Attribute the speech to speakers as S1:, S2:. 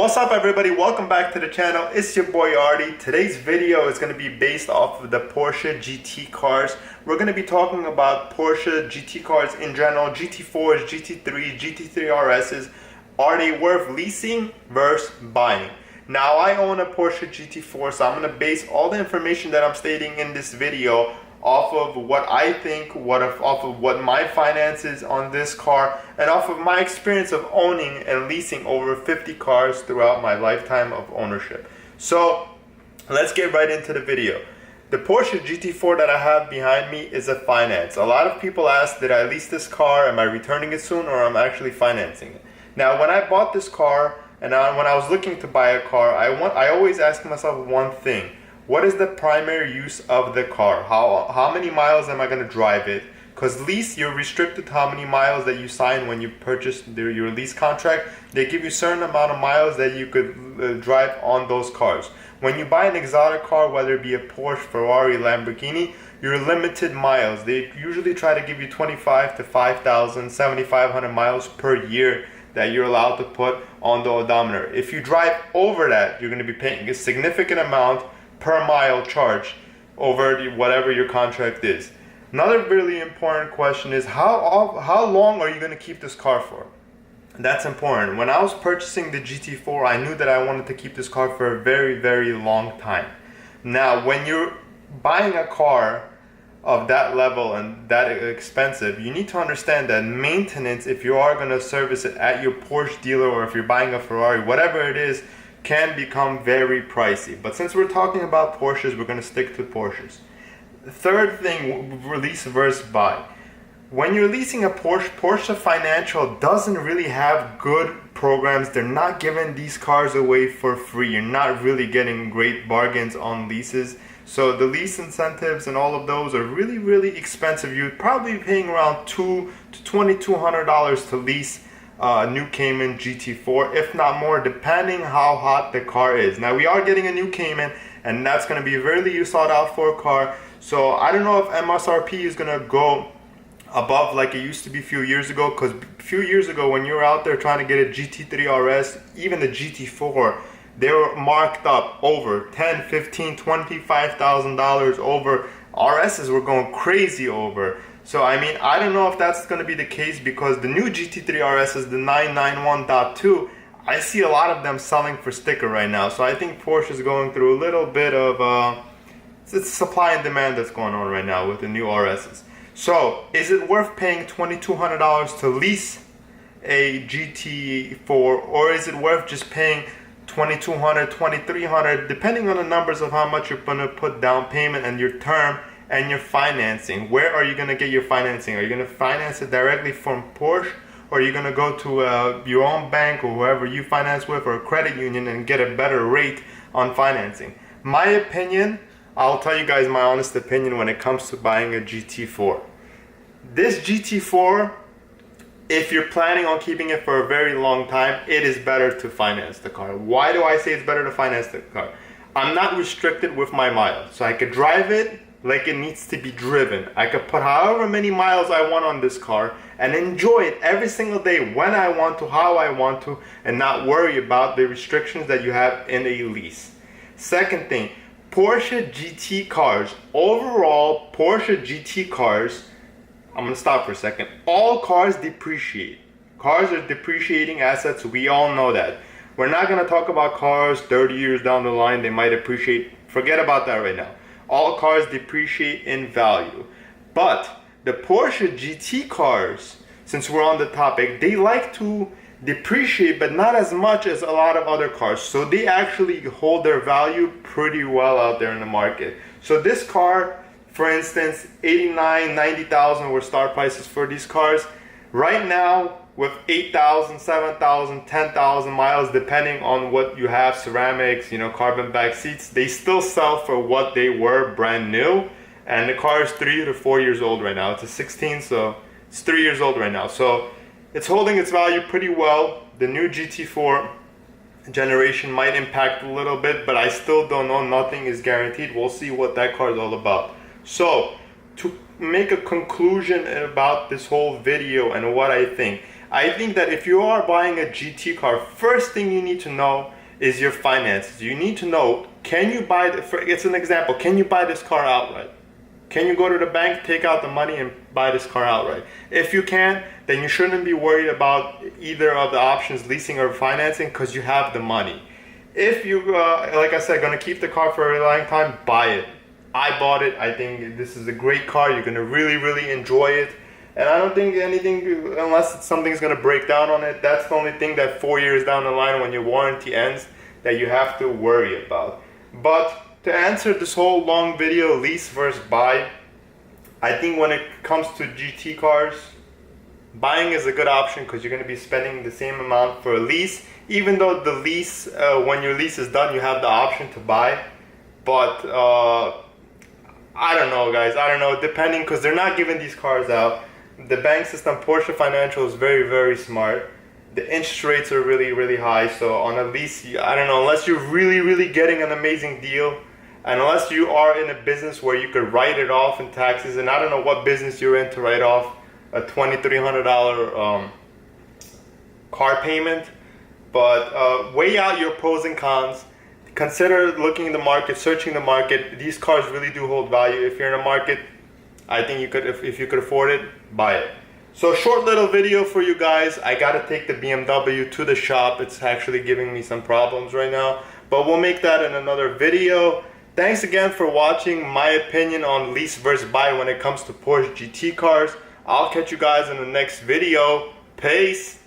S1: What's up everybody, welcome back to the channel. It's your boy Artie. Today's video is going to be based off of the Porsche GT cars. We're going to be talking about Porsche GT cars in general, GT4s, GT3, GT3 RSs. Are they worth leasing versus buying? Now I own a Porsche GT4, so I'm going to base all the information that I'm stating in this video off of what I think, off of what my finances on this car, and off of my experience of owning and leasing over 50 cars throughout my lifetime of ownership. So let's get right into the video. The Porsche GT4 that I have behind me is a finance. A lot of people ask, did I lease this car? Am I returning it soon, or am I actually financing it? Now, when I bought this car and when I was looking to buy a car, I always ask myself one thing. What is the primary use of the car? How many miles am I going to drive it? Because lease, you're restricted to how many miles that you sign when you purchase your lease contract. They give you a certain amount of miles that you could drive on those cars. When you buy an exotic car, whether it be a Porsche, Ferrari, Lamborghini, you're limited miles. They usually try to give you 25 to 5,000, 7,500 miles per year that you're allowed to put on the odometer. If you drive over that, you're going to be paying a significant amount per mile charge over whatever your contract is. Another really important question is how long are you going to keep this car for? That's important. When I was purchasing the GT4, I knew that I wanted to keep this car for a very, very long time. Now, when you're buying a car of that level and that expensive, you need to understand that maintenance, if you are going to service it at your Porsche dealer, or if you're buying a Ferrari, whatever it is, can become very pricey. But since we're talking about Porsches, we're going to stick to Porsches. The third thing, lease versus buy. When you're leasing a Porsche Financial doesn't really have good programs. They're not giving these cars away for free. You're not really getting great bargains on leases. So the lease incentives and all of those are really, really expensive. You're probably paying around $200 to $2,200 to lease a new Cayman GT4, if not more, depending how hot the car is. Now, we are getting a new Cayman, and that's going to be a really sought out for car. So I don't know if MSRP is going to go above like it used to be a few years ago, because a few years ago when you were out there trying to get a GT3 RS, even the GT4, they were marked up over $10,000, $15,000, $25,000 over. RSs were going crazy over. So I mean, I don't know if that's going to be the case, because the new GT3 RS is the 991.2. I see a lot of them selling for sticker right now. So I think Porsche is going through a little bit of it's supply and demand that's going on right now with the new RSs. So is it worth paying $2,200 to lease a GT4, or is it worth just paying $2,200, $2,300, depending on the numbers of how much you're going to put down payment and your term and your financing? Where are you going to get your financing? Are you going to finance it directly from Porsche, or are you going to go to your own bank or whoever you finance with, or a credit union, and get a better rate on financing? My opinion, I'll tell you guys my honest opinion when it comes to buying a GT4. This GT4, if you're planning on keeping it for a very long time, it is better to finance the car. Why do I say it's better to finance the car? I'm not restricted with my miles, so I could drive it like it needs to be driven. I could put however many miles I want on this car and enjoy it every single day when I want to, how I want to, and not worry about the restrictions that you have in a lease. Second thing, Porsche GT cars. Overall, Porsche GT cars, I'm going to stop for a second. All cars depreciate. Cars are depreciating assets. We all know that. We're not going to talk about cars 30 years down the line. They might appreciate. Forget about that right now. All cars depreciate in value. But the Porsche GT cars, since we're on the topic, they like to depreciate, but not as much as a lot of other cars. So they actually hold their value pretty well out there in the market. So this car, for instance, 89, 90,000 were start prices for these cars. Right now, with 8,000, 7,000, 10,000 miles, depending on what you have, ceramics, carbon back seats, they still sell for what they were brand new. And the car is 3 to 4 years old right now. It's a 16, so it's 3 years old right now. So it's holding its value pretty well. The new GT4 generation might impact a little bit, but I still don't know. Nothing is guaranteed. We'll see what that car is all about. So make a conclusion about this whole video and what I think. I think that if you are buying a GT car, first thing you need to know is your finances. You need to know, can you buy, it's an example, can you buy this car outright? Can you go to the bank, take out the money and buy this car outright? If you can, then you shouldn't be worried about either of the options, leasing or financing, because you have the money. If you, like I said, going to keep the car for a really long time, buy it. I bought it. I think this is a great car. You're going to really, really enjoy it. And I don't think anything, unless something's going to break down on it, that's the only thing that 4 years down the line when your warranty ends that you have to worry about. But to answer this whole long video, lease versus buy, I think when it comes to GT cars, buying is a good option because you're going to be spending the same amount for a lease. Even though the lease, when your lease is done, you have the option to buy. But I don't know, guys. I don't know, depending, because they're not giving these cars out. The bank system, Porsche Financial, is very, very smart. The interest rates are really, really high. So on a lease, I don't know, unless you're really, really getting an amazing deal, and unless you are in a business where you could write it off in taxes, and I don't know what business you're in to write off a $2,300 car payment. But weigh out your pros and cons. Consider looking in the market, searching the market. These cars really do hold value. If you're in a market, I think you could, if you could afford it, buy it. So short little video for you guys. I gotta take the BMW to the shop. It's actually giving me some problems right now, but we'll make that in another video. Thanks again for watching my opinion on lease versus buy when it comes to Porsche GT cars. I'll catch you guys in the next video. Peace.